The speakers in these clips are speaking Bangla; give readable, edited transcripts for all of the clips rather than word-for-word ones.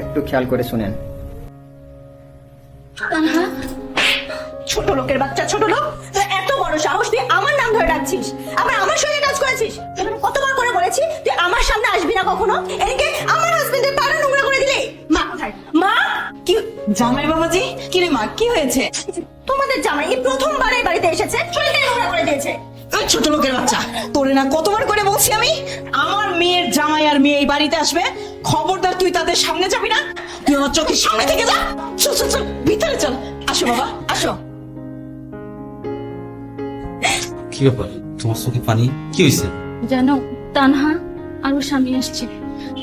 একটু খেয়াল করে শুনেন। ছোট লোকের বাচ্চা, ছোট লোক, তুই এত বড় সাহস, তুই আমার নাম ধরে ডাকছিস, আবার আমার সঙ্গে কাজ করেছিস। তোকে কতবার করে বলেছি তুই আমার সামনে আসবি না কখনো। এদিকে আমার হাজবেন্ডের পাড়া নোংরা করে দিলে। মা কোথায়? মা কি জামাই বাবাজি? কি রে মা, কি হয়েছে? তোমাদের জামাই এই প্রথমবার এই বাড়িতে এসেছে, শরীরটা নোংরা করে দিয়েছে। ওই ছোট লোকের বাচ্চা, তোরে না কতবার করে বলছি আমি, আমার মেয়ের জামাই আর মেয়ে এই বাড়িতে আসবে, খবরদার তুই তাদের সামনে যাবি না। তুই আমার চোখের সামনে থেকে যা। চল চল চল, ভিতরে চল। আসো বাবা, আসো। কি ব্যাপার, তোমার চোখে পানি? কি হয়েছে? জানো, তানহা আর ওর স্বামী আসছে,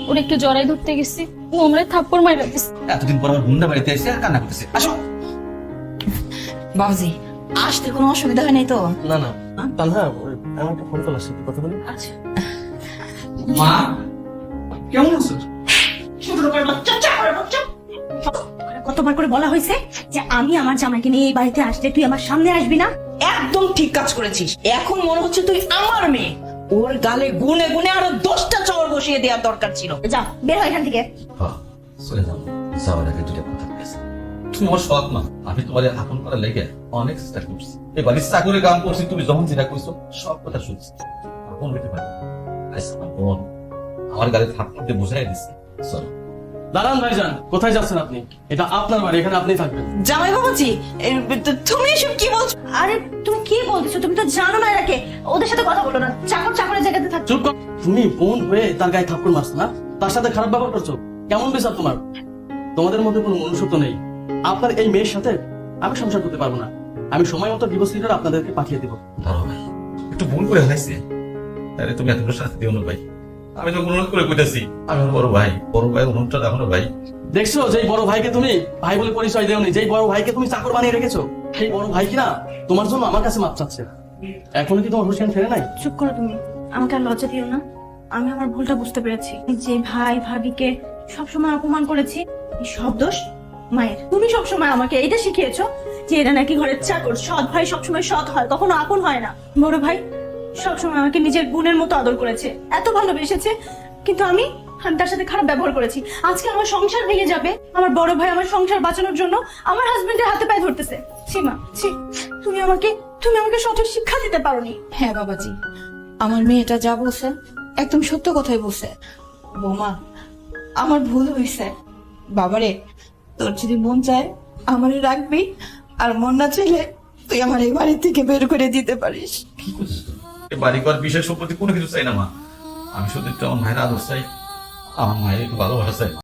ওর একটু জড়াই ধরতে গেছি, ও আমরা থাপ্পড় মাইরা দিছে। এতদিন পর আমার বোনটা বাড়িতে এসে আর কান্না করতেছে। আসো বাবাজি, আসতে কোনো অসুবিধা হয় নাই তো? না না, তানহা আমার একটা ফোন কল আসছে, কথা বলি। আচ্ছা। মা কেমন আছো? ছোট লোকের বাচ্চা, চাকরের বাচ্চা। কতবার করে বলা হয়েছে যে আমি আমার জামাইকে নিয়ে এই বাড়িতে আসলে তুই আমার সামনে আসবি না। একদম ঠিক কাজ করেছিস। এখন মনে হচ্ছে তুই আমার মেয়ে। ওর গালে গুনে গুনে আরো 10টা চড় বসিয়ে দেওয়ার দরকার ছিল। যা বের হয় এখান থেকে। হ্যাঁ, চলে যাবো। যাওয়ার আগে দুটো কথা বলেছে। তুমি আমার সৎ মা, আমি তোমার আপন করার লেগে অনেক চেষ্টা করছি। এই বাড়ির চাকরি কাম করছি, তুমি যখন যেটা করছো সব কথা শুনছি। আপন হইতে পারি আমার বোন আমার গালে থাপ্পড় দিয়ে বুঝাই দিচ্ছে। চলো। দাঁড়ান ভাইজান, কোথায় যাচ্ছেন আপনি? এটা আপনার বাড়ি, এখানে আপনি থাকবেন। জামাই বাবাজি, তুমি এসব কি বলছো? আরে তুমি কি বলতেছো? তুমি তো জানো না এরাকে, ওদের সাথে কথা বলো না। চাকর চাকরের জায়গাতে থাক। চুপ কর। তুমি বোন হয়ে তার গায়ে থাপ্পড় মারছো না, তার সাথে খারাপ ব্যবহার করছো। কেমন বিচার তোমার? তোমাদের মধ্যে কোনো মনুষ্যত্ব নেই। আপনার এই মেয়ের সাথে আমি সংসার করতে পারবো না। আমি সময় মতো ডিভোর্স লেটার আপনাদেরকে পাঠিয়ে দেবো। ধরো ভাই, একটু ভুল করে হারাইছে, তাহলে তুমি এত শাস্তি দিও না ভাই। আমি তো অনুরোধ করে কইতাছি, আমি আমার বড় ভাই অনুরোধটা দেখো না ভাই। দেখছো, যেই বড় ভাইকে তুমি ভাই বলে পরিচয় দেওনি, যেই বড় ভাইকে তুমি চাকর বানিয়ে রেখেছো, সেই বড় ভাই কিনা তোমার জন্য আমার কাছে মাপ চাচ্ছে। এখন কি তোমার হুঁশিয়ান ফেরে নাই? চুপ করো তুমি, আমাকে আর লজ্জা দিও না। আমি আমার ভুলটা বুঝতে পেরেছি। যে ভাই ভাবিকে সবসময় অপমান করেছি, এই সব দোষ মায়ের। তুমি সবসময় আমাকে এটা শিখিয়েছো যে এরা নাকি ঘরের চাকর। সৎ ভাই সবসময় সৎ হয়, কখনো আপন হয় না। বড় ভাই সবসময় আমাকে নিজের বোনের মতো আদর করেছে, এত ভালোবেসেছে, কিন্তু আমি তার সাথে খারাপ ব্যবহার করেছি। আজকে আমার সংসার ভেঙে যাবে, আমার বড় ভাই আমার সংসার বাঁচানোর জন্য আমার হাজবেন্ডের হাতে পায়ে ধরতেছে। সীমা, তুমি আমাকে সঠিক শিক্ষা দিতে পারোনি। হ্যাঁ বাবাজি, আমার মেয়েটা যা বলছে একদম সত্য কথাই বলছে। বৌমা, আমার ভুল হয়েছে। বাবারে, তোর যদি মন চায় আমারে রাখবি, আর মন না চাইলে তুই আমার এই বাড়ি থেকে বের করে দিতে পারিস। কি করছিস? এই বাড়ি ঘর বিষয় সম্পত্তি কোনো কিছু চাই না মা। আমি শুধু একটু আমার মায়ের আদর চাই, আমার মায়ের একটু ভালোবাসা চাই।